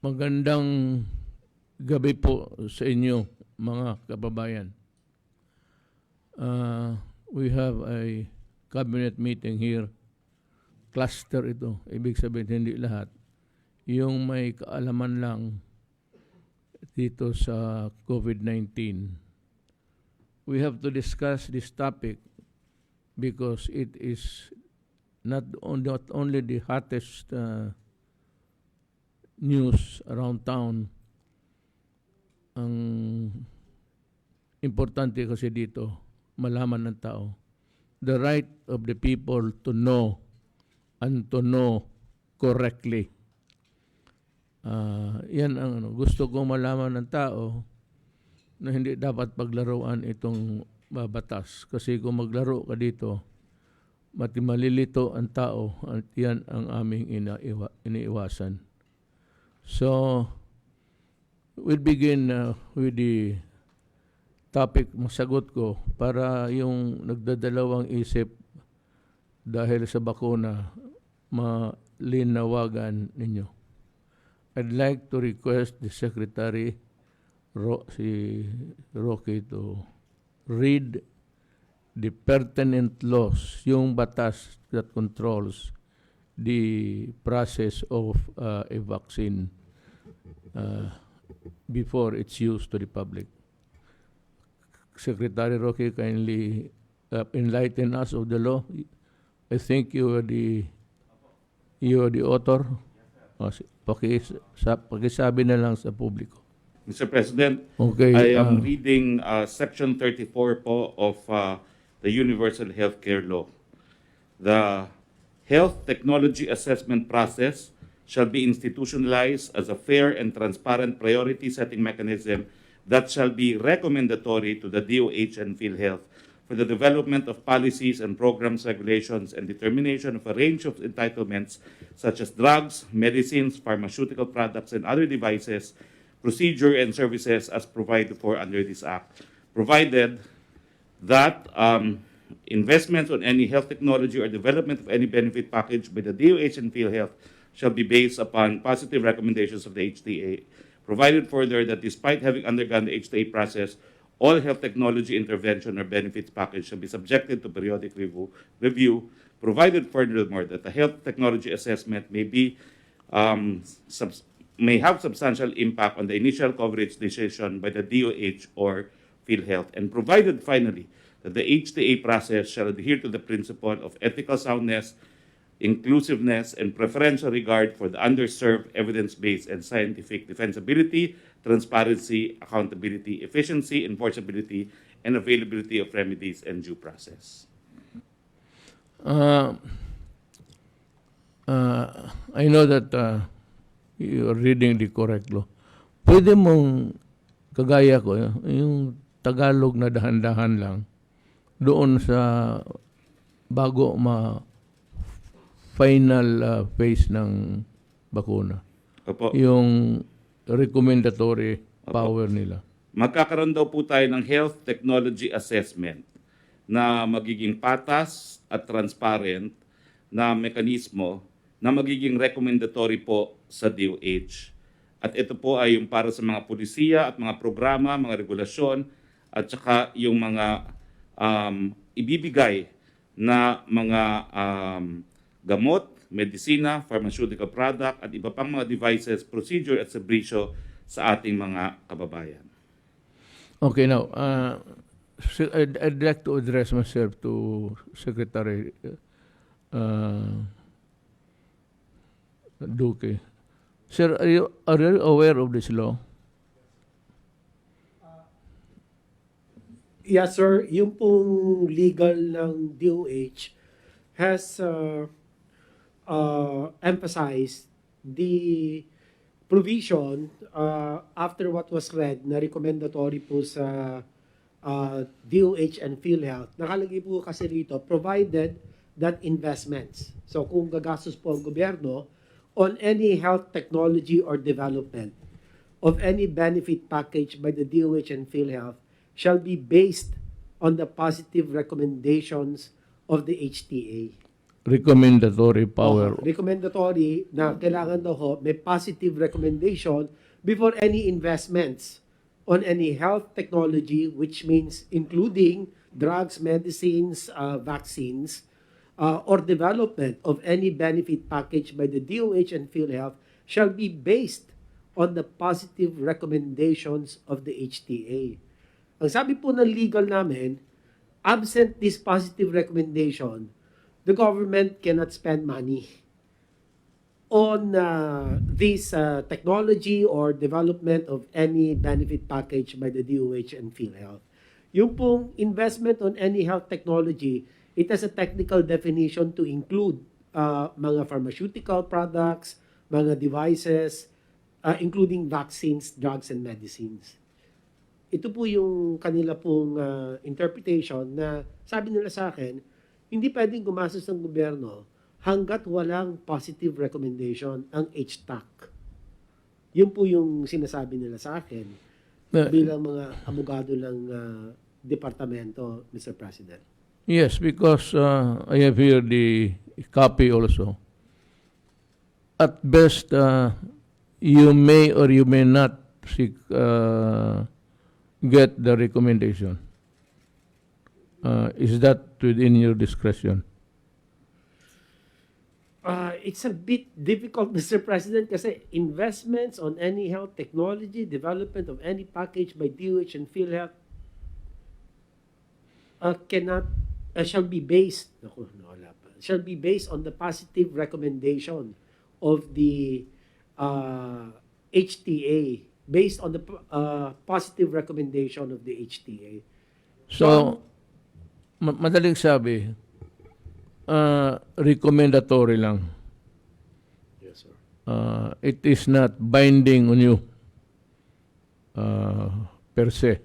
Magandang gabi po sa inyo, mga kababayan. We have a cabinet meeting here. Cluster ito. Ibig sabihin, hindi lahat. Yung may kaalaman lang dito sa COVID-19. We have to discuss this topic because it is not only the hottest news around town. Ang importante kasi dito, malaman ng tao, the right of the people to know and to know correctly. Yan ang gusto kong malaman ng tao, na hindi dapat paglaruan itong batas. Kasi kung maglaro ka dito, malilito ang tao at yan ang aming iniiwasan. So, we'll begin with the topic masagot ko para yung nagdadalawang isip dahil sa bakuna malinawagan ninyo. I'd like to request the Secretary, si Rocky, to read the pertinent laws, yung batas that controls the process of a vaccine before it's used to the public. Secretary Rocky, kindly enlighten us of the law. I think you are the author. Pakisabi na lang sa publiko. Mr. President, Okay, I am reading Section 34 po of the Universal Healthcare Law. The health technology assessment process shall be institutionalized as a fair and transparent priority-setting mechanism that shall be recommendatory to the DOH and PhilHealth for the development of policies and programs, regulations, and determination of a range of entitlements such as drugs, medicines, pharmaceutical products, and other devices, procedure and services as provided for under this Act, provided that investments on any health technology or development of any benefit package by the DOH and PhilHealth shall be based upon positive recommendations of the HTA, provided further that despite having undergone the HTA process, all health technology intervention or benefits package shall be subjected to periodic review, provided furthermore that the health technology assessment may have substantial impact on the initial coverage decision by the DOH or PhilHealth, and provided finally that the HTA process shall adhere to the principle of ethical soundness, inclusiveness, and preferential regard for the underserved, evidence-based, and scientific defensibility, transparency, accountability, efficiency, enforceability, and availability of remedies and due process. I know that you're reading the correct law. Pwede mong, kagaya ko, yung Tagalog na dahan-dahan lang, doon sa bago final phase ng bakuna. Opo. Yung recommendatory power nila. Magkakaroon daw po tayo ng health technology assessment na magiging patas at transparent na mekanismo na magiging recommendatory po sa DOH. At ito po ay yung para sa mga pulisiya at mga programa, mga regulasyon, at saka yung mga ibibigay na mga gamot, medisina, pharmaceutical product, at iba pang mga devices, procedure at serbisyo sa ating mga kababayan. Okay, now, I'd like to address myself to Secretary Duque. Sir, are you aware of this law? Yes, sir. Yung pong legal ng DOH has emphasized the provision after what was read na recommendatory po sa DOH and PhilHealth. Nakalagay po kasi rito, provided that investments. So kung gagastos po ang gobyerno on any health technology or development of any benefit package by the DOH and PhilHealth shall be based on the positive recommendations of the HTA. recommendatory power. Recommendatory na kailangan daw ho, may positive recommendation before any investments on any health technology, which means including drugs, medicines, vaccines, or development of any benefit package by the DOH and PhilHealth shall be based on the positive recommendations of the HTA. Ang sabi po ng legal namin, absent this positive recommendation, the government cannot spend money on this technology or development of any benefit package by the DOH and PhilHealth. Yung pong investment on any health technology, it has a technical definition to include mga pharmaceutical products, mga devices, including vaccines, drugs, and medicines. Ito po yung kanila pong interpretation na sabi nila sa akin, hindi pwedeng gumastos ng gobyerno hanggat walang positive recommendation ang HTAC. Yun po yung sinasabi nila sa akin bilang mga abogado ng departamento, Mr. President. Yes, because I have here the copy also. At best, you may or you may not seek, get the recommendation. Is that within your discretion? It's a bit difficult, Mr. President, kasi investments on any health technology, development of any package by DOH and PhilHealth shall be based on the positive recommendation of the HTA, based on the positive recommendation of the HTA. So, madaling sabi, recommendatory lang. Yes, sir. It is not binding on you per se.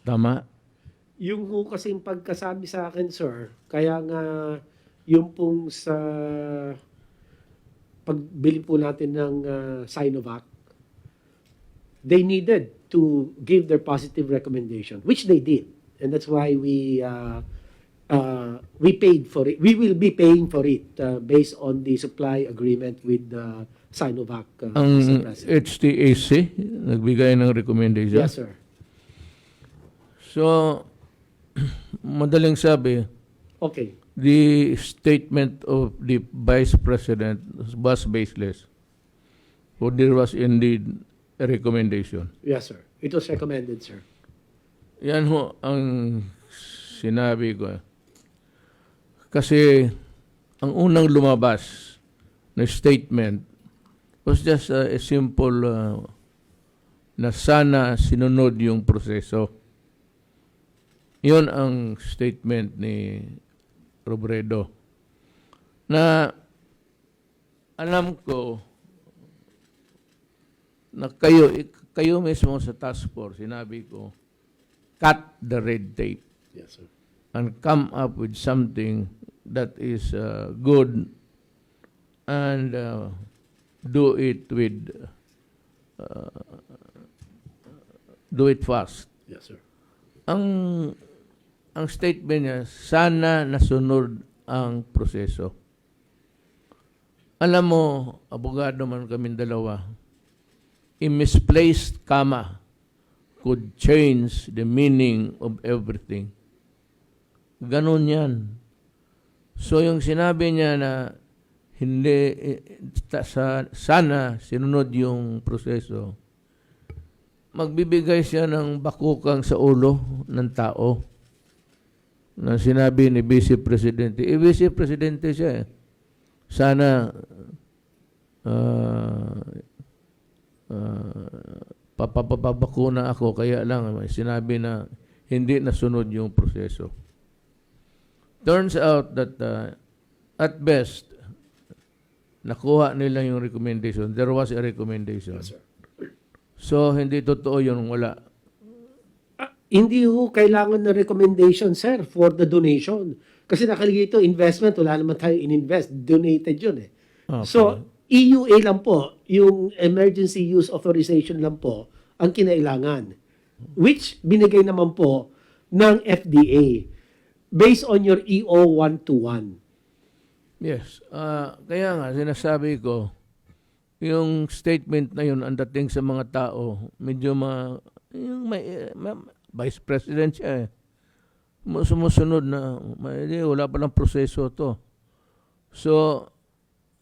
Tama? Yung ho kasing pagkasabi sa akin, sir, kaya nga yung pong sa pagbili po natin ng Sinovac, they needed to give their positive recommendation, which they did. And that's why we paid for it. We will be paying for it based on the supply agreement with Sinovac, Mr. Ang President. HTAC, nagbigay ng recommendation. Yes, sir. So, madaling sabi, Okay. the statement of the Vice President was baseless. So there was indeed a recommendation. Yes, sir. It was recommended, sir. Yan ho ang sinabi ko. Kasi ang unang lumabas na statement was just a simple na sana sinunod yung proseso. Yun ang statement ni Robredo. Na alam ko na kayo mismo sa task force, sinabi ko, cut the red tape Yes, sir. and come up with something that is good and do it fast. Yes, sir. Ang statement niya, sana nasunod ang proseso. Alam mo, abogado man kaming dalawa, a misplaced comma could change the meaning of everything. Ganon yan. So yung sinabi niya na hindi, sana sinunod yung proseso, magbibigay siya ng bakukang sa ulo ng tao na sinabi ni Vice Presidente. Vice Presidente siya eh. Sana papabakuna ako, kaya lang sinabi na hindi nasunod yung proseso. Turns out that at best, nakuha nila yung recommendation. There was a recommendation. Yes, sir. So, hindi totoo yun, wala. Hindi ho kailangan ng recommendation, sir, for the donation. Kasi nakalagay ito, investment, wala naman tayo in-invest. Donated yun eh. Okay. So, EUA lang po, yung Emergency Use Authorization lang po, ang kinailangan. Which binigay naman po ng FDA. based on your EO 121. Yes. Kaya nga, sinasabi ko, yung statement na yun ang dating sa mga tao, medyo yung vice president siya eh. Sumusunod na, wala palang proseso to. So,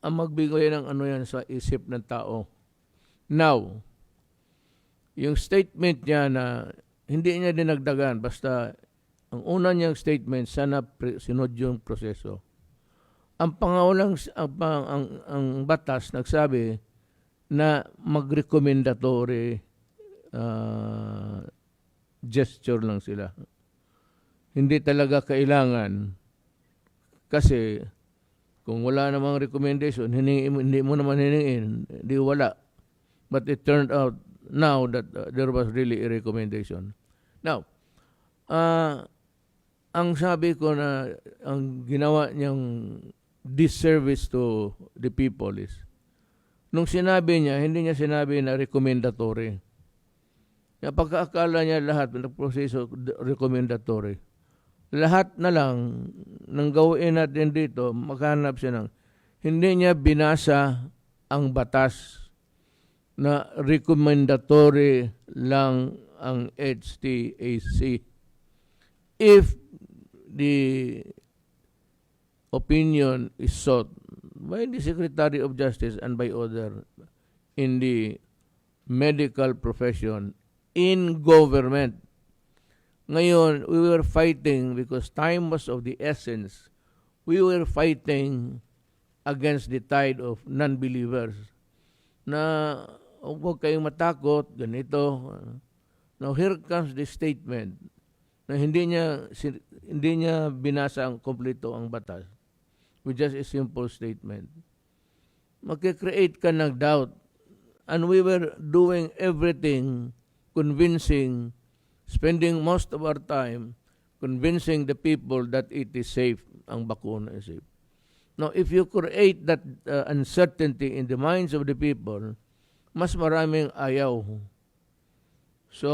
ang magbigay ng ano yan sa isip ng tao. Now, yung statement niya na hindi niya dinagdagan, basta ang una niyang statement, sana sinod yung proseso. Ang pangawalang, ang batas nagsabi na mag-recommendatory gesture lang sila. Hindi talaga kailangan kasi kung wala namang recommendation, hindi mo naman hiningin, hindi wala. But it turned out now that there was really a recommendation. Now, ang sabi ko na ang ginawa niyang disservice to the people is, nung sinabi niya, hindi niya sinabi na recommendatory. Pagkaakala niya lahat ng proseso recommendatory. Lahat na lang ng gawin natin dito, maghanap siya ng, hindi niya binasa ang batas na recommendatory lang ang HTAC. If the opinion is sought by the Secretary of Justice and by other in the medical profession, in government. Ngayon, we were fighting because time was of the essence. We were fighting against the tide of non-believers na huwag kayong matakot, ganito. Now, here comes the statement na hindi niya binasa ang kompleto ang batas with just a simple statement. Magkikreate ka ng doubt. And we were doing everything, convincing, spending most of our time convincing the people that it is safe, ang bakuna is safe. Now, if you create that uncertainty in the minds of the people, mas maraming ayaw. So,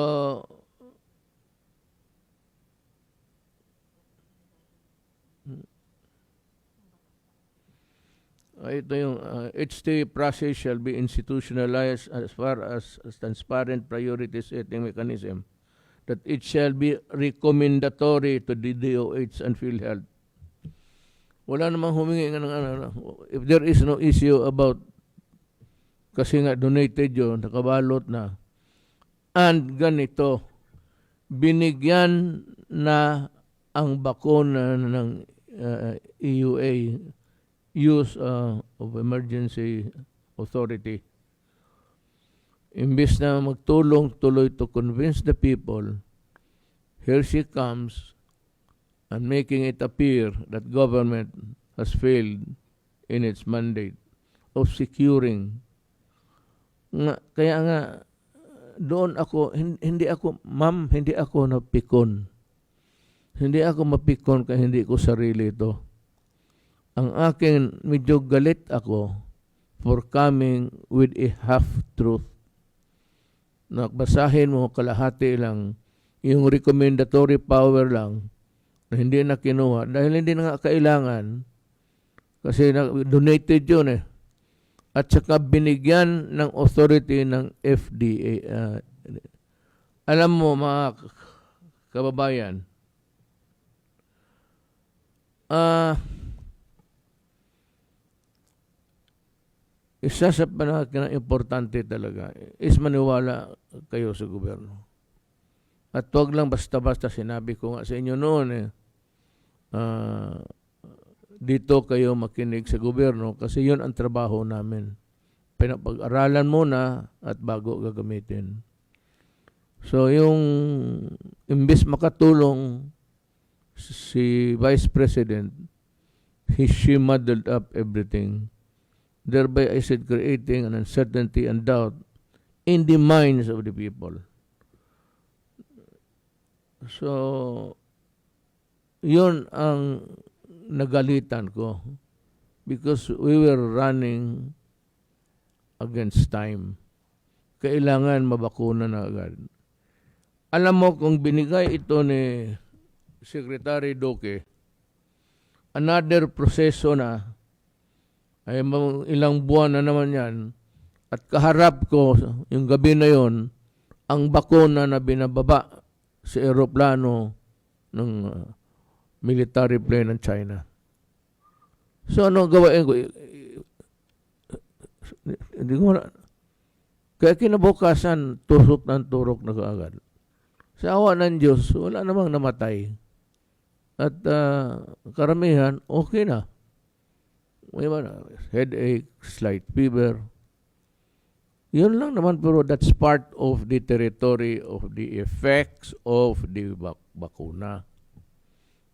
ito yung HT process shall be institutionalized as far as transparent priority setting mechanism, that it shall be recommendatory to the DOH and PhilHealth. Wala namang humingi ng if there is no issue about kasi nga donated yun, nakabalot na. And ganito, binigyan na ang bakuna ng EUA, Use of Emergency Authority. Imbis na magtulong tuloy to convince the people, here she comes and making it appear that government has failed in its mandate of securing. Kaya nga, doon ako, hindi ako napikon. Hindi ako mapikon kaya hindi ko sarili ito. Ang akin, medyo galit ako for coming with a half-truth. Basahin mo, kalahati lang, yung recommendatory power lang, na hindi na kinuha, dahil hindi na nga kailangan, kasi donated yun eh. At saka binigyan ng authority ng FDA. Alam mo, mga kababayan, isa sa importante talaga is maniwala kayo sa gobyerno. At huwag lang basta-basta, sinabi ko nga sa inyo noon dito kayo makinig sa gobyerno kasi yun ang trabaho namin. Pinapag-aralan muna at bago gagamitin. So yung imbis makatulong si Vice President, she muddled up everything. Thereby, I said, creating an uncertainty and doubt in the minds of the people. So, yun ang nagalitan ko because we were running against time. Kailangan mabakuna na agad. Alam mo, kung binigay ito ni Secretary Duque, another proseso na, ay ilang buwan na naman yan, at kaharap ko yung gabi na yon ang bakuna na binababa sa eroplano ng military plane ng China. So ano gawain ko? Hindi ko na. Kaya kinabukasan, turok na kaagad. Sa awa ng Diyos, wala namang namatay. At karamihan, okay na. May headache, slight fever. Yun lang naman, pero that's part of the territory of the effects of the bakuna.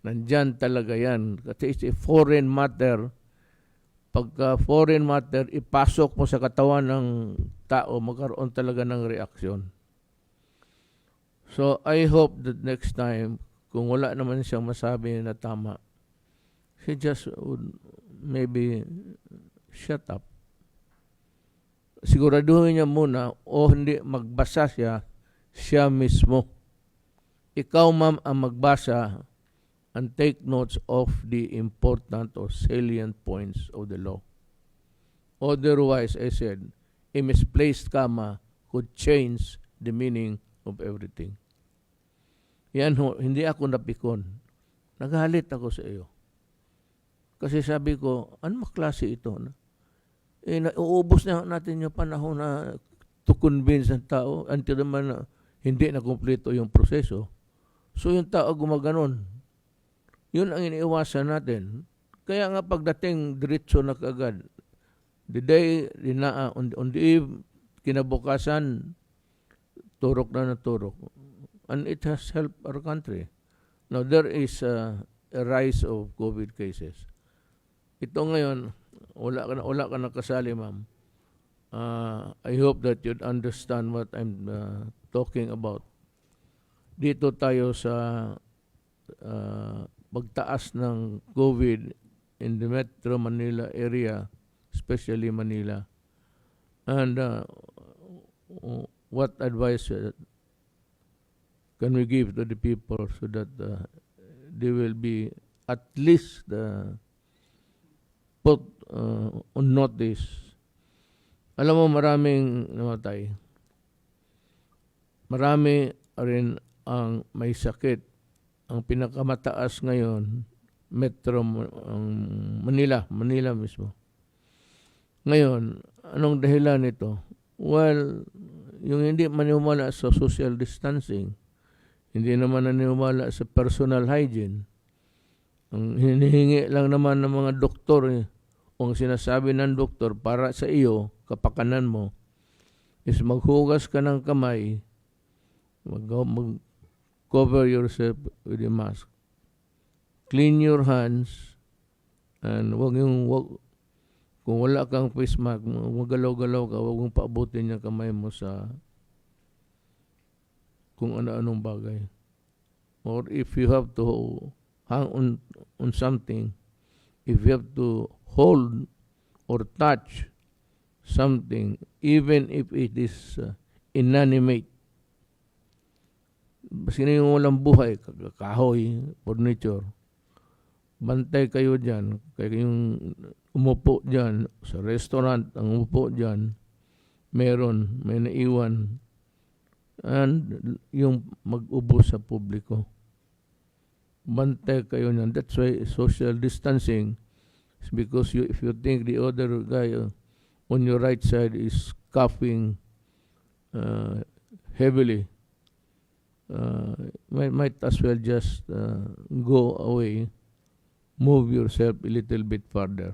Nandyan talaga yan. Kasi it's a foreign matter. Pagka foreign matter, ipasok mo sa katawan ng tao, magkaroon talaga ng reaksyon. So, I hope that next time, kung wala naman siyang masabi na tama, he just would maybe shut up. Siguraduhin niya muna o hindi magbasa siya mismo. Ikaw, ma'am, ang magbasa and take notes of the important or salient points of the law. Otherwise, I said, a misplaced comma could change the meaning of everything. Yan ho, hindi ako napikon. Nagalit ako sa iyo. Kasi sabi ko, ano maklase ito? Uubos na natin yung panahon na to convince ang tao until naman na hindi na kumpleto yung proseso. So yung tao gumaganon. Yun ang iniiwasan natin. Kaya nga pagdating diretso na kaagad, the day, on the eve, kinabukasan, turok na turok. And it has helped our country. Now there is a rise of COVID cases. Ito ngayon, wala ka na kasali, ma'am. I hope that you'd understand what I'm talking about. Dito tayo sa pagtaas ng COVID in the Metro Manila area, especially Manila. And what advice can we give to the people so that they will be at least put on notice? Alam mo, maraming namatay. Marami rin ang may sakit. Ang pinakamataas ngayon, Metro Manila mismo. Ngayon, anong dahilan nito? Well, yung hindi maniwala sa social distancing, hindi naman naniwala sa personal hygiene. Ang hinihingi lang naman ng mga doktor, ang sinasabi ng doktor para sa iyo, kapakanan mo, is maghugas ka ng kamay, cover yourself with a mask. Clean your hands, and kung wala kang face mask, magalaw-galaw ka, huwag mong paabutin yung kamay mo sa kung ano-anong bagay. Or if you have to hang on something, if you have to hold or touch something, even if it is inanimate, sino yung walang buhay, kahoy, furniture, bantay kayo dyan. Kaya yung umupo dyan, sa restaurant, ang umupo dyan, may naiwan, and yung mag-ubo sa publiko. Bantay kayo niyan. That's why social distancing is because if you think the other guy on your right side is coughing heavily, might as well just go away, move yourself a little bit further.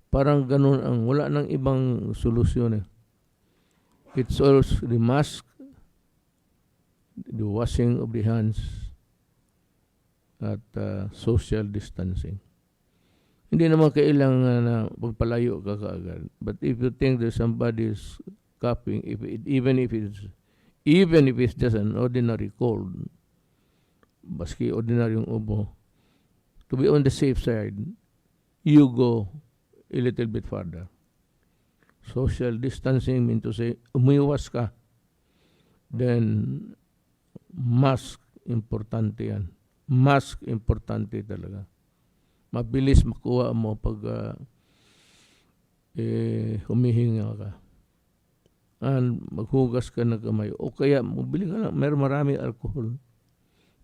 Parang ganun wala nang ibang solusyon eh. It's also the mask, the washing of the hands, at social distancing. Hindi naman kailangan na magpalayo ka kaagad. But if you think that somebody is coughing, even if it's just an ordinary cold, baski ordinaryong ubo, to be on the safe side, you go a little bit further. Social distancing means to say, umiwas ka. Then, mask, importante yan. Mask, importante talaga. Mabilis makuha mo pag humihinga ka. And maghugas ka ng kamay. O kaya, mabili ka lang, maraming alcohol.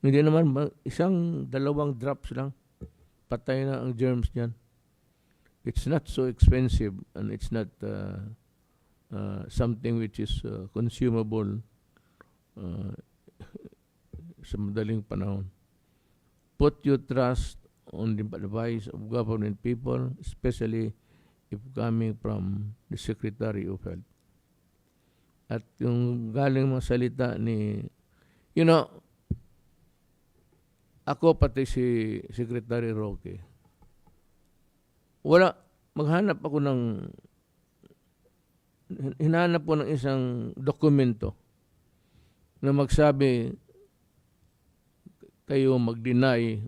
Hindi naman, isang, dalawang drops lang. Patay na ang germs niyan. It's not so expensive and it's not something which is consumable sa madaling panahon. Put your trust on the advice of government people, especially if coming from the Secretary of Health. At yung galing mga salita ni, ako pati si Secretary Roque, maghanap ako hinahanap ko ng isang dokumento na magsabi kayo mag-deny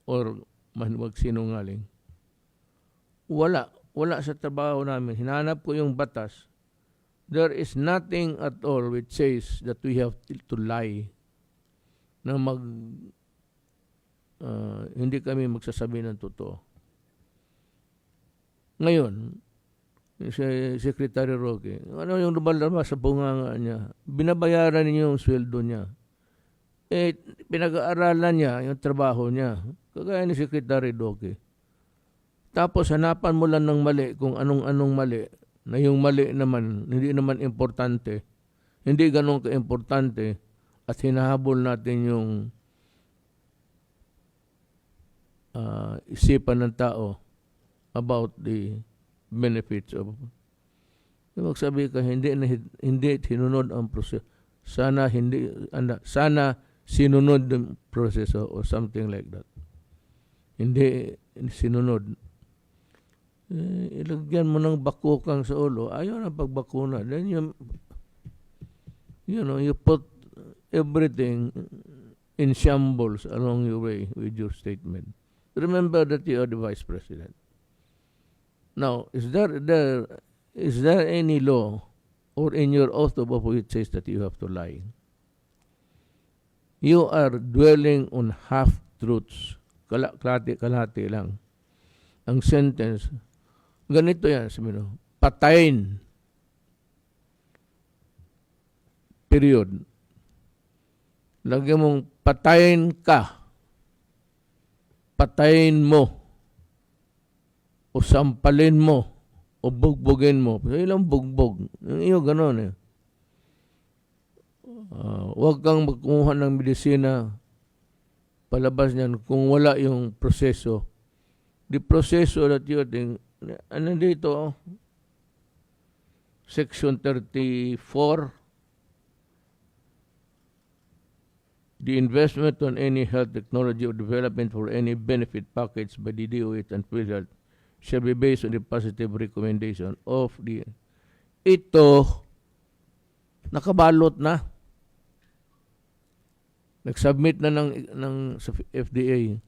or magsinungaling. Wala sa trabaho namin. Hinahanap ko yung batas. There is nothing at all which says that we have to lie. Na hindi kami magsasabi ng totoo. Ngayon, si Secretary Roque, ano yung lumalabas sa bunganga niya? Binabayaran niyo yung sweldo niya. Pinag-aaralan niya yung trabaho niya. Kagaya ni Secretary Roque. Tapos hanapan mo lang ng mali kung anong mali. Na yung mali naman, hindi naman importante. Hindi ganun ka-importante at hinahabol natin yung isipan ng tao about the benefits of. Magsabi ka, hindi sinunod ang proseso. Sana sinunod ang proseso or something like that. Hindi sinunod. Ilagyan mo ng bakukang sa ulo, ayaw na pagbakuna. Then you put everything in shambles along your way with your statement. Remember that you are the Vice President. Now, is there any law or in your oath of office it says that you have to lie? You are dwelling on half-truths. Kalahati lang. Ang sentence, ganito yan, patayin. Period. Lagyan mong patayin ka. Patayin mo. O sampalin mo. O bugbugin mo. So, ilang bugbog. Yung iyo, gano'n eh. Huwag kang magkumuha ng medisina palabas niyan kung wala yung proseso. The proseso that you think, ano dito? Section 34, the investment on any health technology or development for any benefit package by the DOH and PhilHealth shall be based on the positive recommendation of the... Ito, nakabalot na. Nag-submit na ng sa FDA.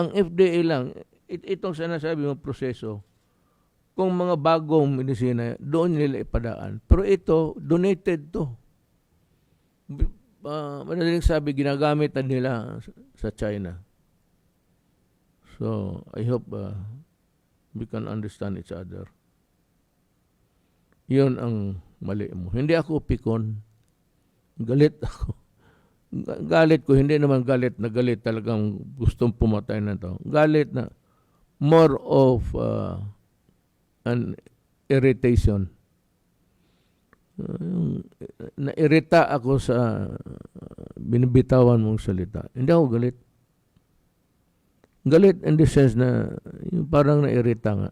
Ang FDA lang, itong sinasabi mong proseso, kung mga bagong medisina, doon nila ipadaan. Pero ito, donated to. Madaling sabi, ginagamit nila sa China. So, I hope we can understand each other. Yun ang mali mo. Hindi ako pikon. Galit ako. Galit ko, hindi naman galit na galit talagang gustong pumatay na to. Galit na more of an irritation. Nairita ako sa binibitawan mong salita. Hindi ako galit. Galit in the sense na yung parang nairita nga.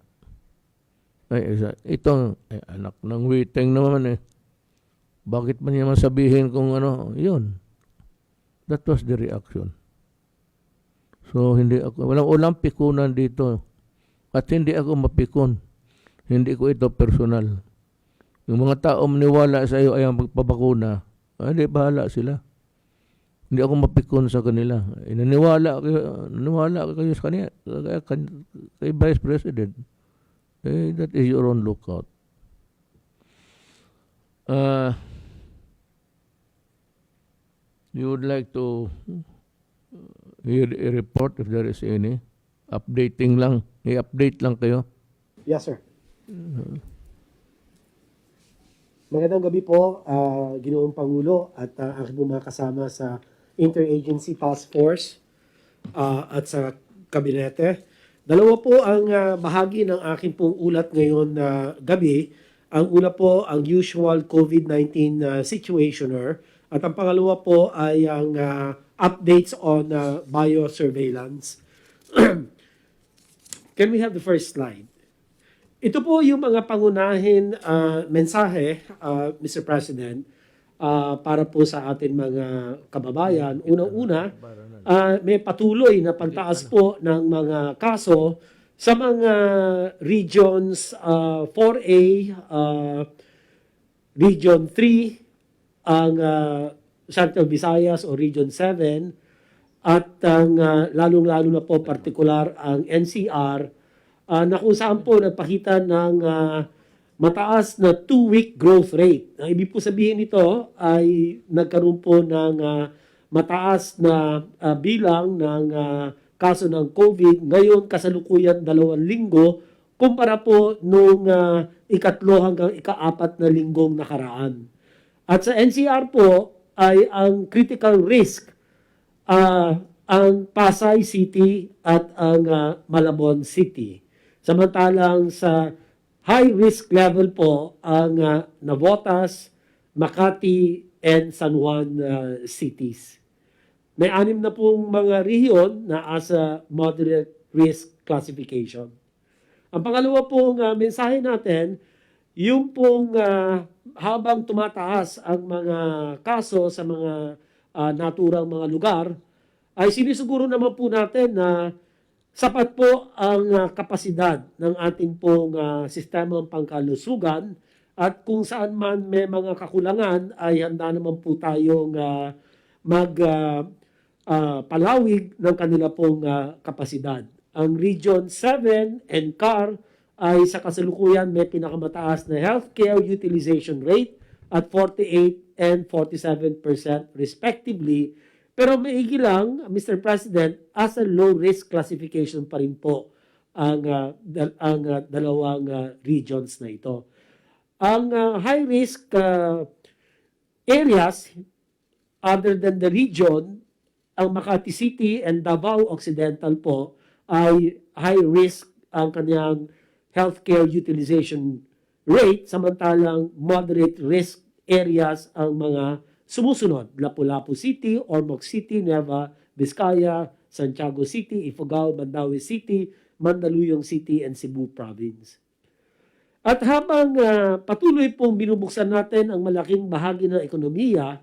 Ito, anak ng witeng naman eh. Bakit man niya masabihin kung ano, yun. That was the reaction. So, walang pikunan dito. At hindi ako mapikon. Hindi ko ito personal. Yung mga tao maniwala sa iyo ay ang magpapakuna, hindi, bahala sila. Hindi ako mapikon sa kanila. Naniwala kayo sa kanila, kay Vice President. That is your own lookout. You would like to i-report if there is any. Updating lang. I-update lang kayo. Yes, sir. Magandang gabi po, Ginoong Pangulo at aking mga kasama sa Interagency Task Force at sa Kabinete. Dalawa po ang bahagi ng aking pong ulat ngayon na gabi. Ang una po ang usual COVID-19 situationer at ang pangalawa po ay ang updates on biosurveillance. Can we have the first slide? Ito po yung mga pangunahin mensahe, Mr. President, para po sa atin mga kababayan. Unang-una, may patuloy na pagtaas po ng mga kaso sa mga regions 4A, Region 3, ang Central Visayas o Region 7, at ang lalong-lalo na po partikular ang NCR, na kung saan po nagpakita ng mataas na 2-week growth rate. Ang ibig po sabihin nito ay nagkaroon po ng mataas na bilang ng kaso ng COVID. Ngayon, kasalukuyan 2 linggo, kumpara po nung ikatlo hanggang ika-4 na linggong nakaraan. At sa NCR po ay ang critical risk, ang Pasay City at ang Malabon City. Samantalang sa high risk level po ang Navotas, Makati, and San Juan cities. May 6 na pong mga rehiyon na asa moderate risk classification. Ang pangalawa pong mensahe natin, yung pong habang tumataas ang mga kaso sa mga naturang mga lugar, ay sinisiguro naman po natin na sapat po ang kapasidad ng ating pong sistemang pangkalusugan at kung saan man may mga kakulangan ay handa naman po tayong palawig ng kanila pong kapasidad. Ang Region 7 and CAR ay sa kasalukuyan may pinakamataas na healthcare utilization rate at 48 and 47% respectively. Pero maigi lang, Mr. President, as a low-risk classification pa rin po ang dalawang regions na ito. Ang high-risk areas, other than the region, ang Makati City and Davao Occidental po ay high-risk ang kanyang healthcare utilization rate, samantalang moderate risk areas ang mga sumusunod: Lapu-Lapu City, Ormoc City, Nueva Vizcaya, Santiago City, Ifugao, Mandaue City, Mandaluyong City, and Cebu Province. At habang patuloy pong binubuksan natin ang malaking bahagi ng ekonomiya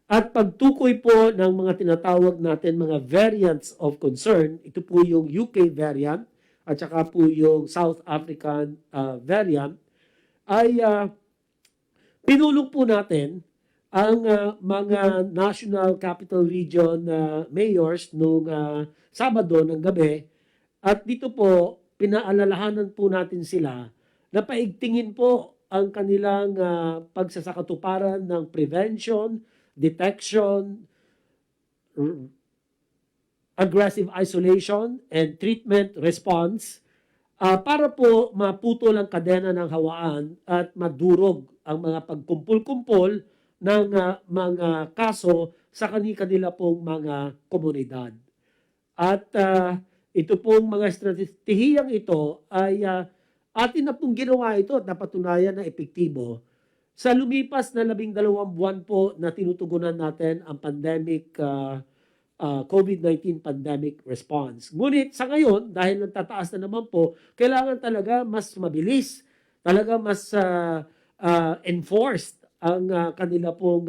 at pagtukoy po ng mga tinatawag natin mga variants of concern, ito po yung UK variant at saka po yung South African variant, ay pinulong po natin ang mga National Capital Region mayors noong Sabado ng gabi, at dito po pinaalalahanan po natin sila na paigtingin po ang kanilang pagsasakatuparan ng prevention, detection, aggressive isolation, and treatment response para po maputol ang kadena ng hawaan at madurog ang mga pagkumpul-kumpol ng mga kaso sa kanila pong mga komunidad. At ito pong mga estratehiyang ito ay atin na pong ginawa ito at napatunayan na epektibo sa lumipas na 12 buwan po na tinutugunan natin ang pandemic, COVID-19 pandemic response. Ngunit sa ngayon, dahil nagtataas na naman po, kailangan talaga mas mabilis, talaga mas enforced ang kanila pong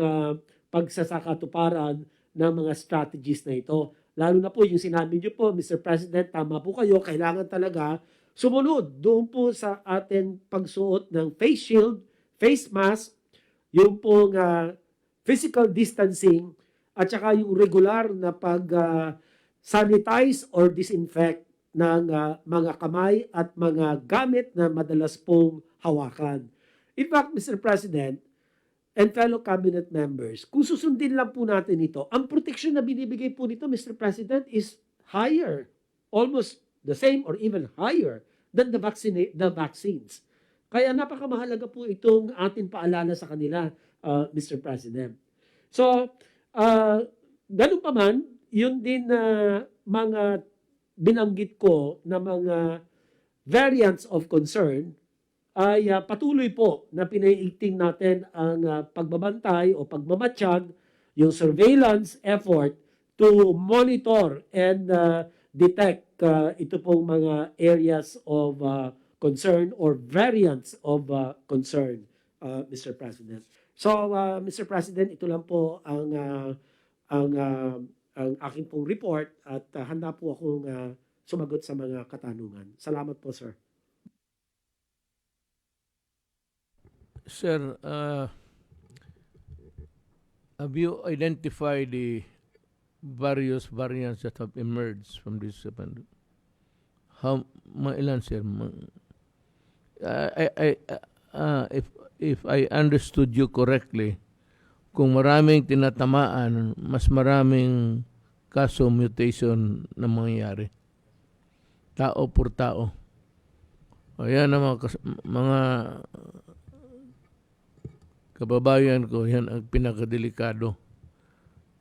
pagsasakatuparan ng mga strategies na ito. Lalo na po yung sinabi niyo po, Mr. President, tama po kayo, kailangan talaga sumunod doon po sa ating pagsuot ng face shield, face mask, yung pong physical distancing, at saka yung regular na pag-sanitize or disinfect ng mga kamay at mga gamit na madalas pong hawakan. In fact, Mr. President, and fellow cabinet members, kung susundin lang po natin ito, ang protection na binibigay po nito, Mr. President, is higher, almost the same or even higher than the vaccines. Kaya napakamahalaga po itong ating paalala sa kanila, Mr. President. So, ganun pa man, yun din na mga binanggit ko na mga variants of concern ay patuloy po na pinaiigting natin ang pagbabantay o pagmamatsyag, yung surveillance effort to monitor and detect ito pong mga areas of concern or variants of concern, Mr. President. So, Mr. President, ito lang po ang aking pong report at handa po akong sumagot sa mga katanungan. Salamat po, sir. Sir, have you identified the various variants that have emerged from this pandemic? Ilan, sir? If I understood you correctly, kung maraming tinatamaan, mas maraming kaso mutation na mangyayari. Tao por tao. Ayan ang mga kababayan ko, yan ang pinakadelikado.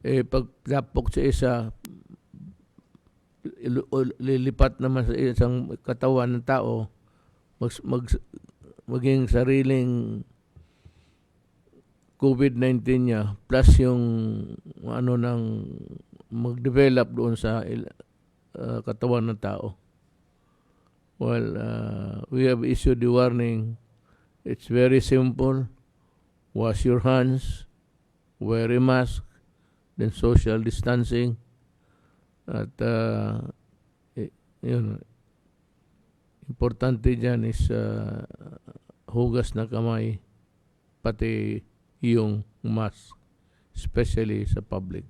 Pagtapok sa isa, lilipat naman sa isang katawan ng tao, maging sariling COVID-19 niya, plus yung mag-develop doon sa katawan ng tao. Well, we have issued the warning. It's very simple. Wash your hands, wear a mask, then social distancing. At yun, importante dyan is hugas na kamay, pati yung mask, especially sa public.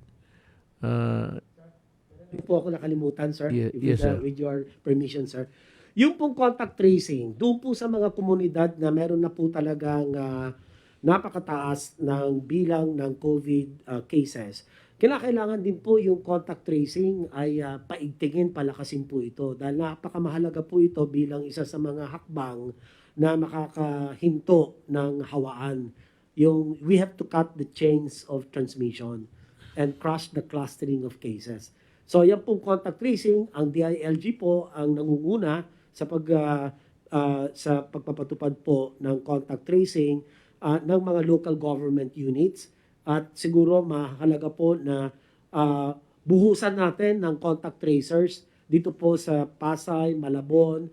Hindi po ako nakalimutan, sir. Yes, sir. With your permission, sir. Yung pong contact tracing, doon po sa mga komunidad na meron na po talagang napakataas ng bilang ng COVID cases, kinakailangan din po yung contact tracing ay paigtingin, palakasin po ito. Dahil napakamahalaga po ito bilang isa sa mga hakbang na makakahinto ng hawaan. We have to cut the chains of transmission and crush the clustering of cases. So yan pong contact tracing, ang DILG po ang nangunguna sa pagpapatupad po ng contact tracing ng mga local government units, at siguro mahalaga po na buhusan natin ng contact tracers dito po sa Pasay, Malabon,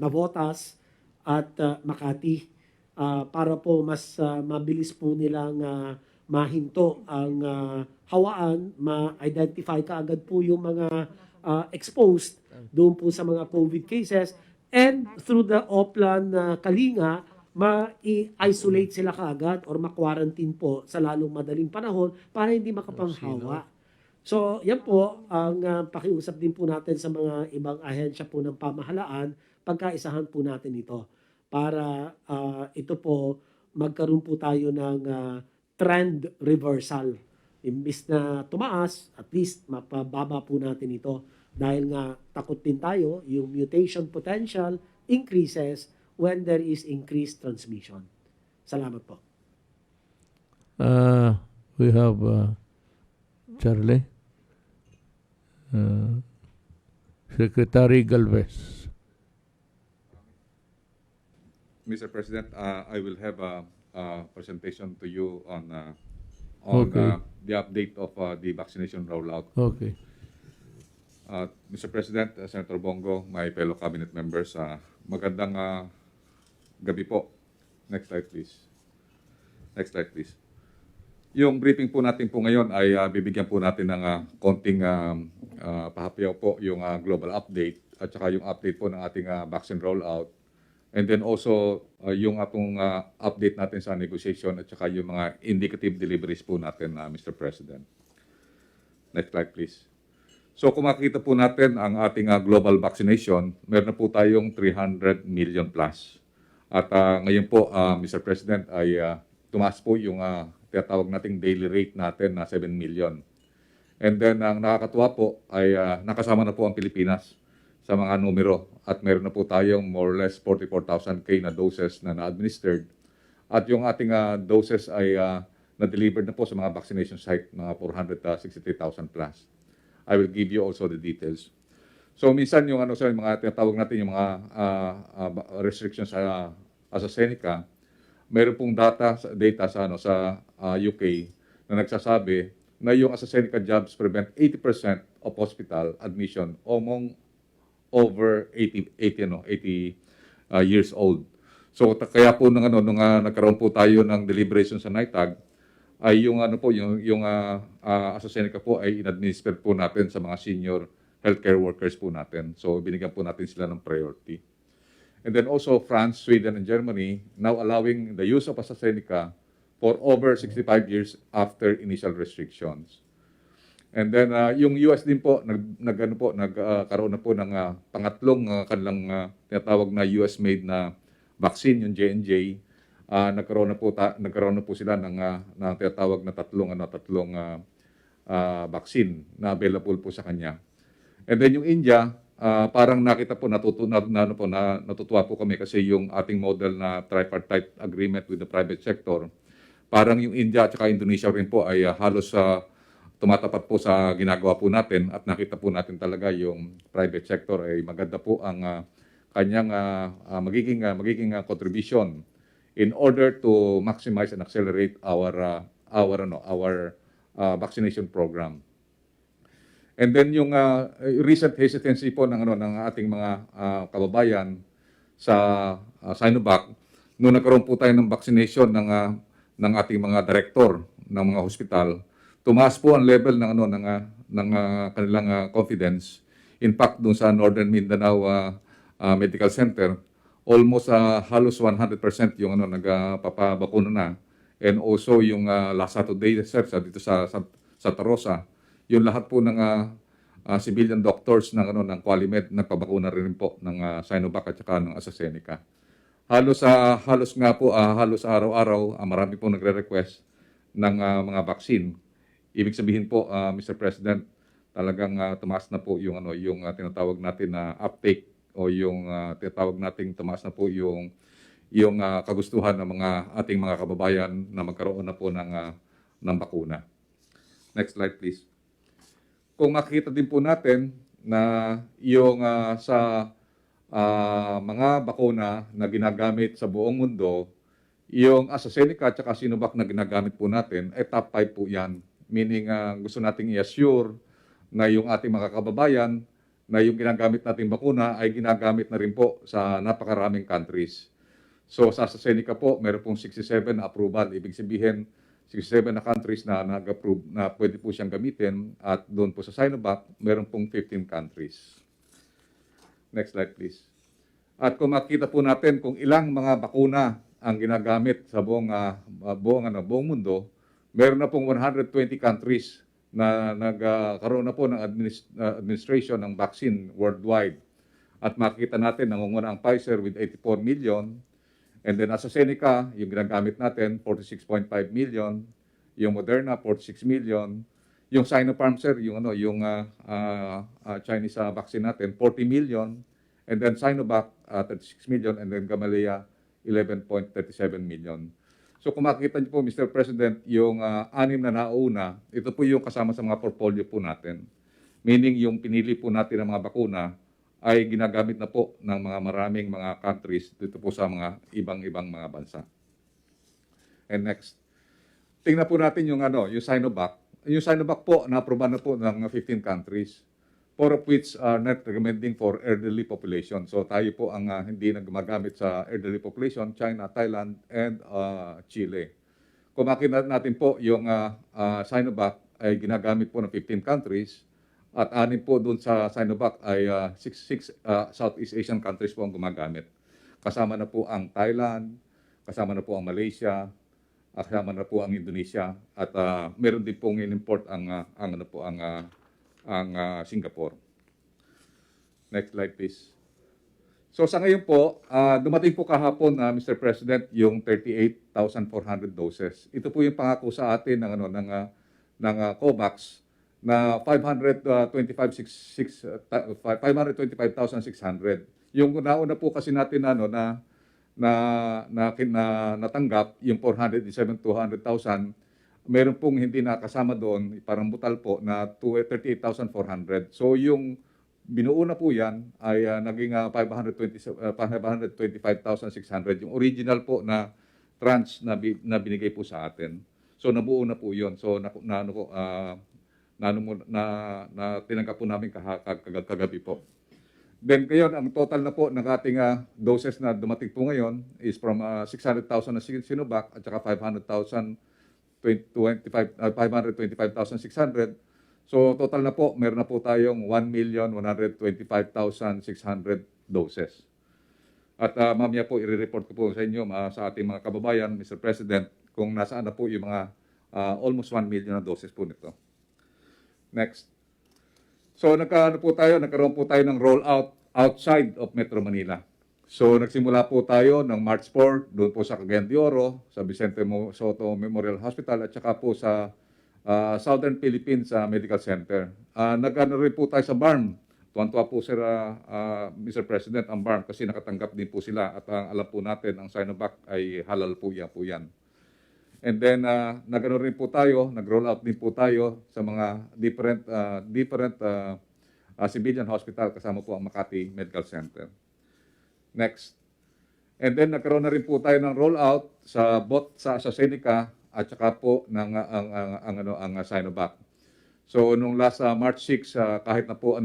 Navotas at Makati para po mas mabilis po nilang mahinto ang hawaan, ma-identify kaagad po yung mga exposed doon po sa mga COVID cases, and through the Oplan Kalinga, ma-isolate sila kaagad or ma-quarantine po sa lalong madaling panahon para hindi makapanghawa. So, yan po ang pakiusap din po natin sa mga ibang ahensya po ng pamahalaan, pagkaisahan po natin ito para ito po magkaroon po tayo ng trend reversal. Imbis na tumaas, at least mapababa po natin ito dahil nga takot din tayo, yung mutation potential increases when there is increased transmission. Salamat po. We have Charlie, Secretary Galvez. Mr. President, I will have a presentation to you on Okay. The update of the vaccination rollout. Okay. Mr. President, Senator Bongo, my fellow cabinet members, magandang gabi po. Next slide, please. Next slide, please. Yung briefing po natin po ngayon ay bibigyan po natin ng konting pahapyaw po yung global update at saka yung update po ng ating vaccine rollout. And then also yung atong update natin sa negotiation at saka yung mga indicative deliveries po natin, Mr. President. Next slide, please. So kung makikita po natin ang ating global vaccination, meron na po tayong 300 million plus. At ngayon po, Mr. President, ay tumaas po yung tinatawag nating daily rate natin na 7 million. And then, ang nakakatuwa po ay nakasama na po ang Pilipinas sa mga numero at meron na po tayong more or less 44,000 na doses na na-administered. At yung ating doses ay na-delivered na po sa mga vaccination site, mga 463,000 plus. I will give you also the details. So minsan yung mga tinatawag natin yung mga restrictions sa AstraZeneca, meron pong data sa UK na nagsasabi na yung AstraZeneca jabs prevent 80% of hospital admission among over 80 years old. So kaya po nung nagkaroon po tayo ng deliberation sa NITAG ay yung AstraZeneca po ay in-administer po natin sa mga senior healthcare workers po natin. So binigyan po natin sila ng priority. And then also France, Sweden, and Germany now allowing the use of AstraZeneca for over 65 years after initial restrictions. And then yung US din po nagkaroon na po ng pangatlong kanilang tinatawag na US-made na vaccine, yung J&J. Nagkaroon na po sila ng tinatawag na tatlong vaccine na available po sa kanya. And then yung India, parang nakita po natutuwa po kami kasi yung ating model na tripartite agreement with the private sector, parang yung India at saka Indonesia rin po ay halos tumatapat po sa ginagawa po natin at nakita po natin talaga yung private sector ay maganda po ang kanyang magiging contribution in order to maximize and accelerate our vaccination program. And then yung recent hesitancy po ng ating mga kababayan sa Sinovac, noong nagkaroon po tayo ng vaccination ng ating mga director ng mga hospital, tumaas po ang level ng kanilang confidence. In fact, doon sa Northern Mindanao Medical Center, almost halos 100% yung nagpapabakuna na. And also yung last Saturday, dito sa Santa Rosa, yung lahat po ng civilian doctors ng Qualimed nagpabakuna rin po ng Sinovac at saka ng AstraZeneca. Halos araw-araw marami po nagre-request ng mga vaccine. Ibig sabihin po, Mr. President, talagang tumaas na po yung tinatawag natin na uptake o yung tinatawag nating tumaas na po yung kagustuhan ng mga ating mga kababayan na magkaroon na po ng bakuna. Next slide, please. Kung makikita din po natin na yung sa mga bakuna na ginagamit sa buong mundo, yung AstraZeneca at saka Sinovac na ginagamit po natin, ay top 5 po yan. Meaning gusto nating i-assure na yung ating mga kababayan na yung ginagamit nating bakuna ay ginagamit na rin po sa napakaraming countries. So sa AstraZeneca po, meron pong 67 na approval. Ibig sabihin, 67 na countries na nag-approve na pwede po siyang gamitin at doon po sa Sinovac, meron pong 15 countries. Next slide please. At kung makita po natin kung ilang mga bakuna ang ginagamit sa buong mundo, meron na pong 120 countries na nagkaroon na po ng administration ng vaccine worldwide. At makikita natin nangunguna ang Pfizer with 84 million. And then AstraZeneca, yung ginagamit natin, 46.5 million. Yung Moderna, 46 million. Yung Sinopharm, sir, yung Chinese vaccine natin, 40 million. And then Sinovac, 36 million. And then Gamaleya, 11.37 million. So kung makikita niyo po, Mr. President, yung 6 na nauna, ito po yung kasama sa mga portfolio po natin. Meaning yung pinili po natin ng mga bakuna, ay ginagamit na po ng mga maraming mga countries dito po sa mga ibang mga bansa. And next, tingnan po natin yung Sinovac. Yung Sinovac po, na-aproban na po ng 15 countries, 4 of which are not recommending for elderly population. So tayo po ang hindi nagmagamit sa elderly population, China, Thailand, and Chile. Kung makita natin po, yung Sinovac ay ginagamit po ng 15 countries, at 6 po doon sa Sinovac ay 6 Southeast Asian countries po ang gumagamit. Kasama na po ang Thailand, kasama na po ang Malaysia, kasama na po ang Indonesia, at meron din pong in-import ang Singapore. Next slide please. So sa ngayon po, dumating po kahapon, Mr. President, yung 38,400 doses. Ito po yung pangako sa atin ng COVAX na 525,600. Yung nauna po kasi natin natanggap yung 407,200,000. Meron pong hindi nakasama doon, parang butal po na 38,400. So yung binuo na po yan ay naging 525,600. Yung original po na tranche na binigay po sa atin. So nabuo na po yun. So tinanggap po namin kagabi po. Then ngayon, ang total na po ng ating doses na dumating po ngayon is from 600,000 na Sinovac at saka 525,600. So total na po, meron na po tayong 1,125,600 doses. At mamaya po, i-report ko po sa inyo sa ating mga kababayan, Mr. President, kung nasaan na po yung mga almost 1 million na doses po nito. Next. So nagkaroon po tayo ng rollout outside of Metro Manila. So nagsimula po tayo ng March 4, doon po sa Cagayan de Oro, sa Vicente Soto Memorial Hospital, at saka po sa Southern Philippines Medical Center. Nag-ano rin po tayo sa BARM. Tuwan-tuwa po Sir Mr. President ang BARM kasi nakatanggap din po sila at alam po natin ang Sinovac ay halal po yan. And then nag-ano rin po tayo, nag-roll out din po tayo sa mga different civilian hospital kasama po ang Makati Medical Center. Next. And then nagkaroon na rin po tayo ng rollout sa AstraZeneca at saka po ng ang Sinovac. So nung last March 6 kahit na po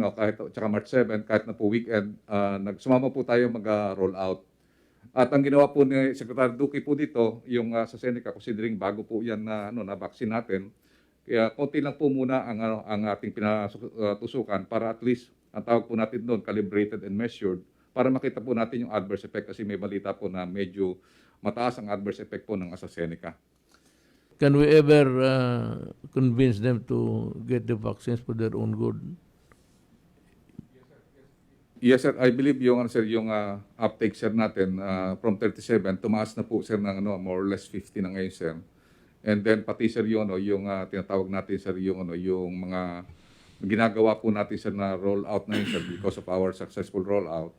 tsaka March 7 kahit na po weekend nagsumama po tayo mag-roll out. At ang ginawa po ni Secretary Duque po dito yung AstraZeneca, considering bago po yan na vaccine natin. Kaya konti lang po muna ang ating pinatusukan para at least ang tawag po natin doon calibrated and measured para makita po natin yung adverse effect kasi may balita po na medyo mataas ang adverse effect po ng AstraZeneca. Can we ever convince them to get the vaccines for their own good? Yes, sir. I believe yung uptake, sir, natin from 37, tumaas na po, sir, ng more or less 50 na ngayon, sir. And then, pati, sir, yung tinatawag natin, sir, yung mga ginagawa po natin, sir, na rollout na yun, sir, because of our successful rollout.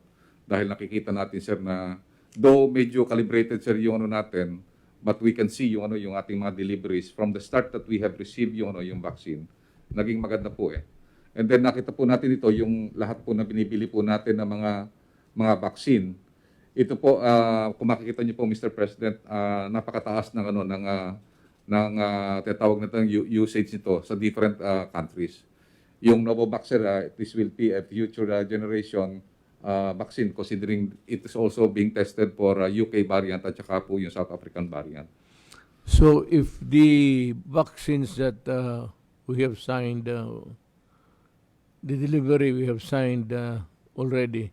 Dahil nakikita natin, sir, na though medyo calibrated, sir, yung natin, but we can see yung ating mga deliveries from the start that we have received yung vaccine. Naging maganda po eh. And then nakita po natin ito yung lahat po na binibili po natin ng mga vaccine. Ito po kung makikita niyo po Mr. President, napakataas ng tinatawag natin usage nito sa different countries. Yung Novavax, this will be a future generation vaccine considering it is also being tested for UK variant at saka po yung South African variant. So if the vaccines that we have signed, the delivery we have signed already,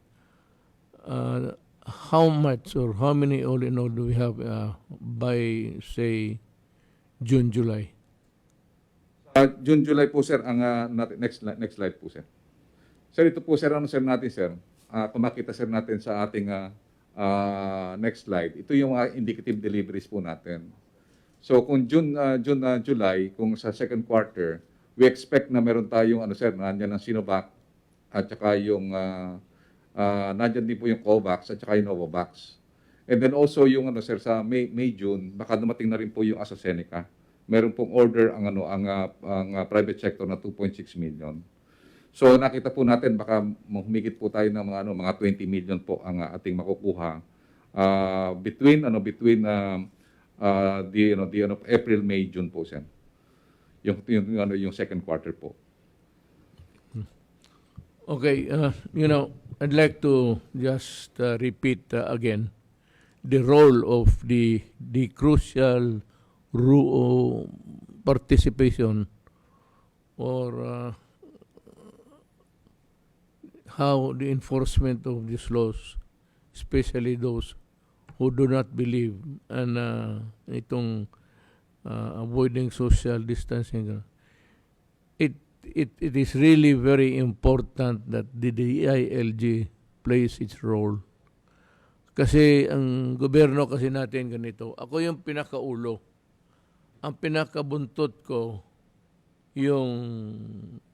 how much or how many all in all do we have by, say, June, July? June, July po, sir, ang next slide po, sir. Sir, ito po, sir, sir, natin, sir. Kung makita, sir, natin sa ating next slide, ito yung indicative deliveries po natin. So, kung July, kung sa second quarter, we expect na meron tayong, sir, nandiyan ang Sinovac, at saka yung, nandiyan din po yung COVAX, at saka yung Novavax. And then also yung, sir, sa May, June, baka dumating na rin po yung AstraZeneca. Meron pong order ang private sector na 2.6 million. So nakita po natin baka humigit po tayo ng mga 20 million po ang ating makukuha between April, May, June po, sir. Yung second quarter po. Okay, I'd like to just repeat again the role of the crucial participation or how the enforcement of these laws, especially those who do not believe and itong avoiding social distancing, it is really very important that the DILG plays its role Kasi ang gobyerno kasi natin ganito. Ako yung pinakaulo. Ang pinakabuntot ko yung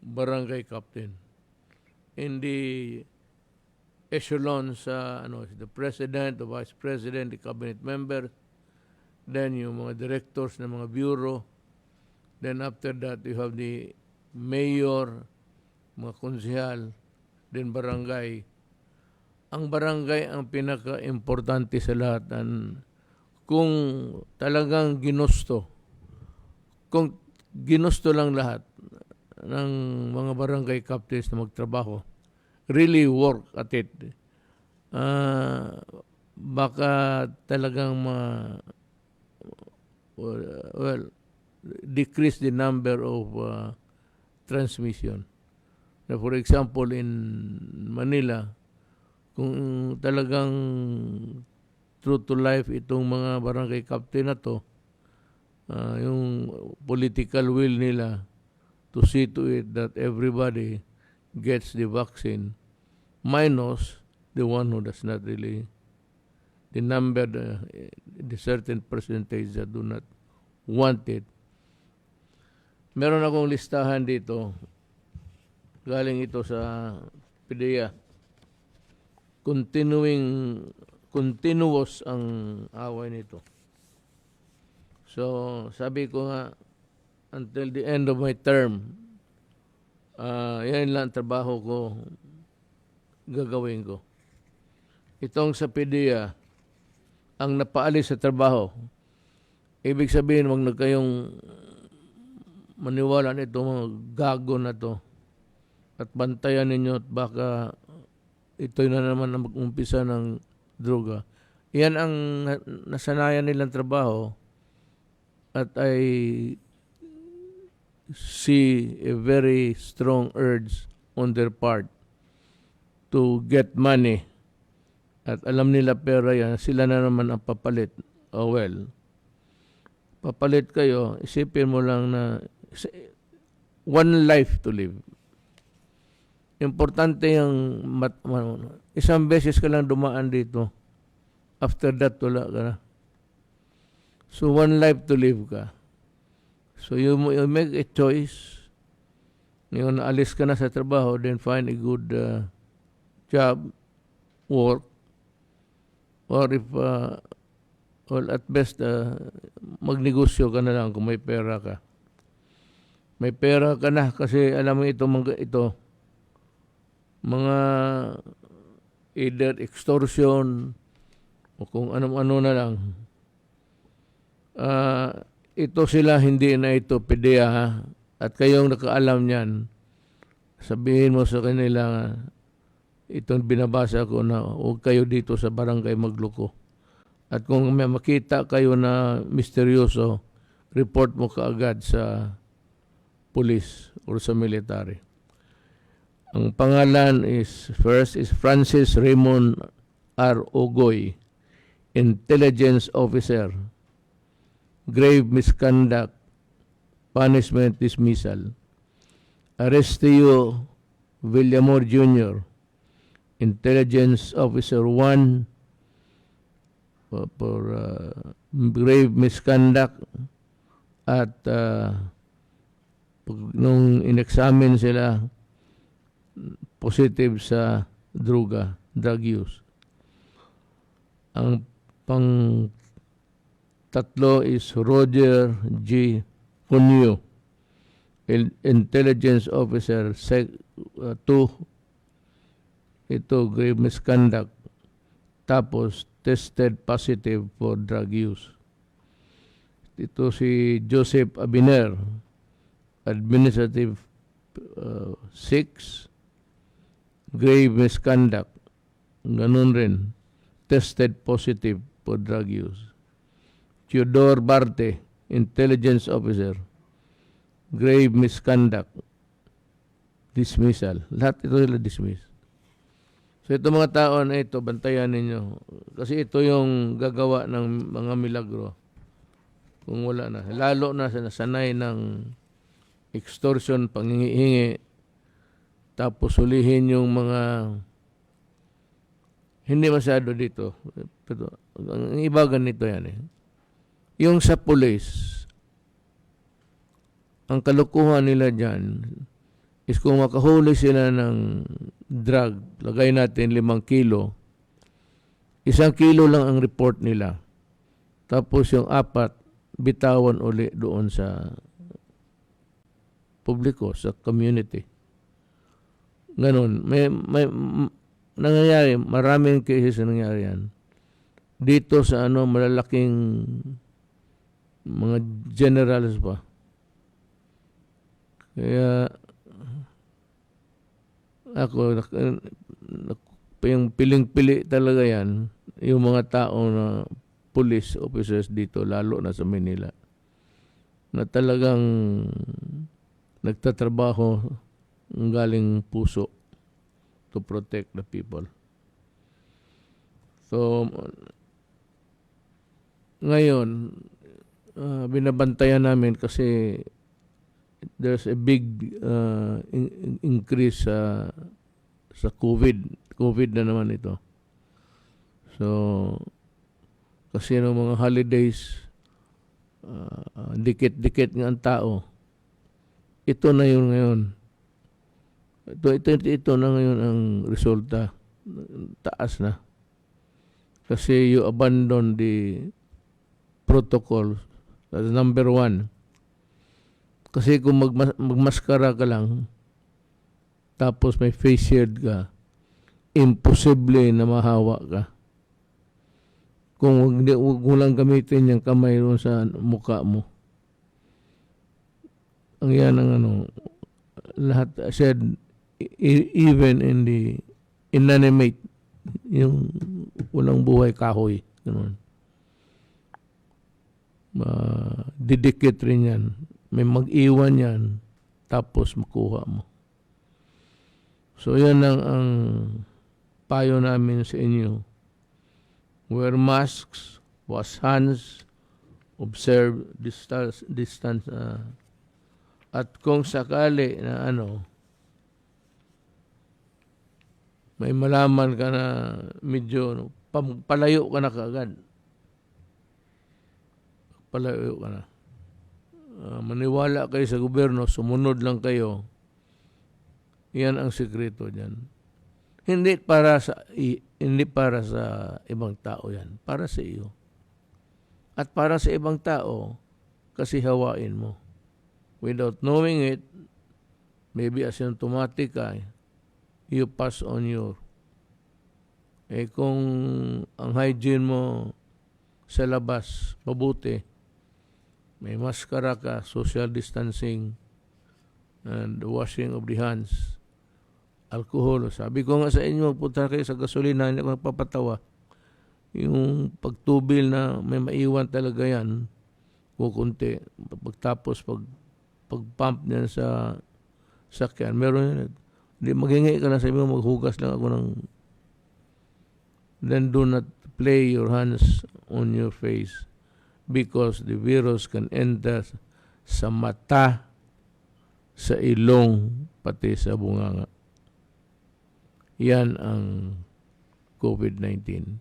barangay captain. Hindi echelon sa the president, the vice president, the cabinet members, then yung mga directors ng mga bureau, then after that you have the mayor, mga konsehal, then barangay. Ang barangay ang pinaka-importante sa lahat. Kung talagang kung ginusto lang lahat ng mga barangay captains na magtrabaho, really work at it, baka talagang decrease the number of transmission. Na for example, in Manila, kung talagang true to life itong mga barangay captain na to, yung political will nila to see to it that everybody gets the vaccine, minus the one who does not really, the number, the certain percentage that do not want it. Meron akong listahan dito, galing ito sa PDEA. Continuous ang away nito. So, sabi ko nga, until the end of my term, yan lang trabaho ko, gagawin ko. Itong sa PDEA, ang napaalis sa trabaho, ibig sabihin, wag na kayong maniwala nito mga gago na to at bantayan ninyo at baka ito na naman na mag-umpisa ng droga. Yan ang nasanayan nilang trabaho at I see a very strong urge on their part to get money. At alam nila pera yan, sila na naman ang papalit. Oh well, papalit kayo, isipin mo lang na one life to live. Importante yung isang beses ka lang dumaan dito. After that, wala ka na. So, one life to live ka. So, you make a choice. Yung naalis ka na sa trabaho, then find a good job, work, or if, well, at best, magnegosyo ka na lang kung may pera ka. May pera ka na kasi alam mo ito mga either extortion o kung ano-ano na lang. Ito sila, hindi na ito PDEA at kayong nakaalam niyan, sabihin mo sa kanila, itong binabasa ko na huwag kayo dito sa barangay magloko. At kung may makita kayo na misteryoso, report mo kaagad sa police or sa military. Ang pangalan first is Francis Raymond R. Ogoy, Intelligence Officer, grave misconduct, punishment dismissal. Arestio Villamor Jr., Intelligence Officer 1, for grave misconduct at nung in-examine sila, positive sa drug use. Ang tatlo is Roger G. Cunyo, Intelligence Officer 2, ito grave misconduct, tapos tested positive for drug use. Ito si Joseph Abiner, Administrative 6, grave misconduct, ganun rin, tested positive for drug use. Theodore Barte, Intelligence Officer, grave misconduct, dismissal. Lahat ito sila dismiss. So ito mga tao na ito, bantayan ninyo. Kasi ito yung gagawa ng mga milagro. Kung wala na. Lalo na sa nasanay ng extortion, panghingi-hingi, tapos hulihin yung mga Hindi masyado dito. Pero, ang iba ganito yan eh. Yung sa police, ang kalukuhan nila dyan is kung makahuli sila ng drug, lagay natin 5 kilo, 1 kilo lang ang report nila. Tapos yung 4, bitawan uli doon sa publiko, sa community. Ganon. May nangyayari, maraming cases na nangyayari yan. Dito sa malalaking mga generals pa. Kaya ako, yung piling-pili talaga yan, yung mga tao na police officers dito, lalo na sa Manila, na talagang nagtatrabaho ng galing puso to protect the people. So, ngayon, binabantayan namin kasi there's a big increase sa COVID. COVID na naman ito. So, kasi ng mga holidays, dikit-dikit nga ang tao. Ito na yun ngayon. Ito na ngayon ang resulta. Taas na. Kasi you abandon the protocol. That's number 1. Kasi kung magmaskara ka lang, tapos may face shield ka, imposible na mahawa ka. Kung wag mo lang gamitin yung kamay doon sa mukha mo. Ang yan ang lahat said, even in the inanimate, yung walang buhay kahoy, ganun. Didikit rin yan. May mag-iwan yan, tapos makuha mo. So yan ang payo namin sa inyo. Wear masks, wash hands, observe distance. At kung sakali na may malaman ka na medyo palayo ka na kaagad. Palayo ka na. Maniwala kayo sa gobyerno, sumunod lang kayo. Yan ang sikreto diyan. Hindi para sa ibang tao yan, para sa iyo. At para sa ibang tao, kasi hawain mo. Without knowing it, maybe asymptomatic ka, you pass on your. Kung ang hygiene mo sa labas, mabuti, may maskara ka, social distancing, and washing of the hands, alcohol. Sabi ko nga sa inyo, punta kayo sa gasolina, hindi ako nagpapatawa. Yung pagtubil na may maiwan talaga yan, kukunti. Pagtapos, pag-pump niyan sa sakyan, meron yun. Hindi, maghingi ka na sa inyo, maghugas lang ako ng. Then do not play your hands on your face because the virus can enter sa mata, sa ilong, pati sa bunganga. Yan ang COVID-19.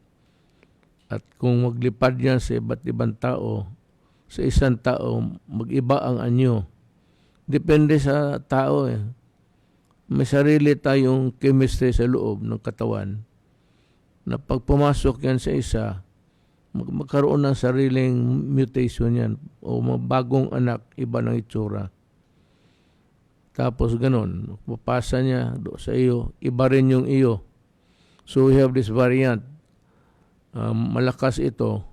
At kung maglipad yan sa iba't ibang tao, sa isang tao, mag-iba ang anyo. Depende sa tao eh. May sarili tayong chemistry sa loob ng katawan na pag pumasok yan sa isa, magkaroon ng sariling mutation yan o bagong anak, iba ng itsura. Tapos ganun, papasa niya sa iyo, iba rin yung iyo. So we have this variant. Malakas ito.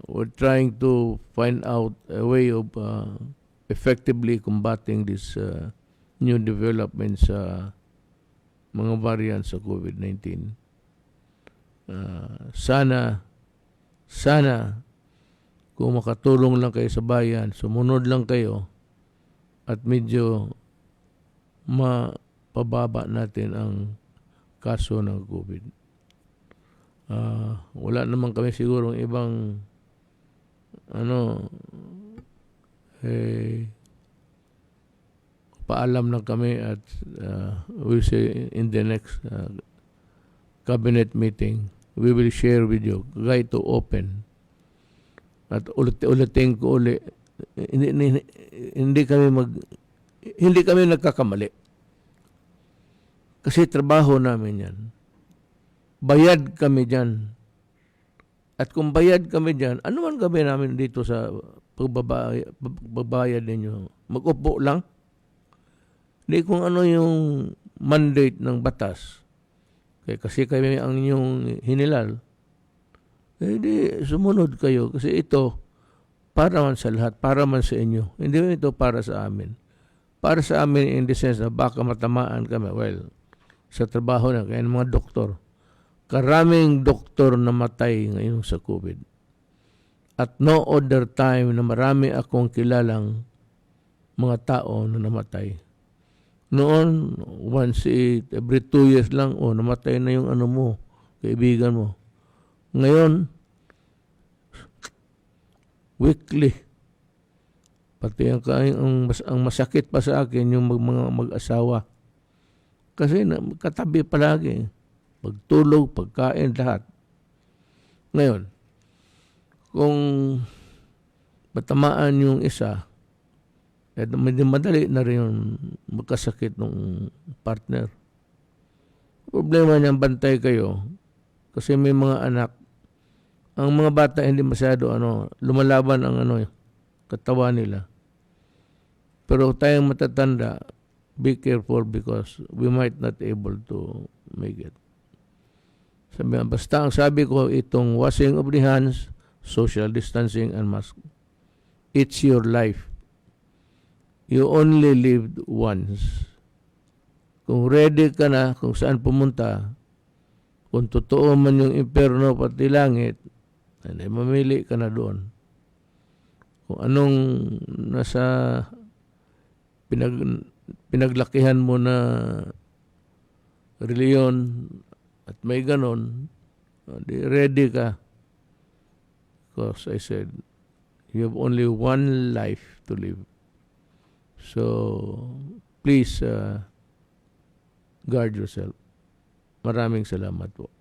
We're trying to find out a way of effectively combating this new developments sa mga variants sa COVID-19. Sana kung makatulong lang kayo sa bayan, sumunod lang kayo at medyo mapababa natin ang kaso ng COVID. Wala naman kami siguro ibang paalam lang kami at we'll say in the next cabinet meeting, we will share with you. Kaya ito open. At ulitin ko uli, hindi kami nagkakamali. Kasi trabaho namin yan. Bayad kami dyan. At kung bayad kami dyan, ano man gawin namin dito sa pagbabayad ninyo? Mag-upo lang? Hindi kung ano yung mandate ng batas. Kasi kami ang inyong hinilal. Hindi, sumunod kayo. Kasi ito, para man sa lahat, para man sa inyo. Hindi ito para sa amin. Para sa amin in the sense na baka matamaan kami. Well, sa trabaho na, kaya ng mga doktor. Karaming doktor na matay ngayon sa COVID. At no other time na marami akong kilalang mga tao na namatay. Noon, every 2 years lang, namatay na yung ano mo, kaibigan mo. Ngayon, weekly. Pati ang masakit pa sa akin yung mga mag-asawa. Kasi katabi palagi. Pagtulog, pagkain, lahat. Ngayon, kung matamaan yung isa, madali na rin yung magkasakit ng partner. Problema niyan, bantay kayo. Kasi may mga anak. Ang mga bata hindi masyado lumalaban ang katawan nila. Pero tayong matatanda, be careful because we might not able to make it. Basta ang sabi ko, itong washing of the hands, social distancing, and mask. It's your life. You only lived once. Kung ready ka na, kung saan pumunta, kung totoo man yung impyerno pati langit, ay mamili ka na doon. Kung anong nasa pinaglakihan mo na reliyon at may ganon, ready ka. Because I said, you have only one life to live. So, please guard yourself. Maraming salamat po.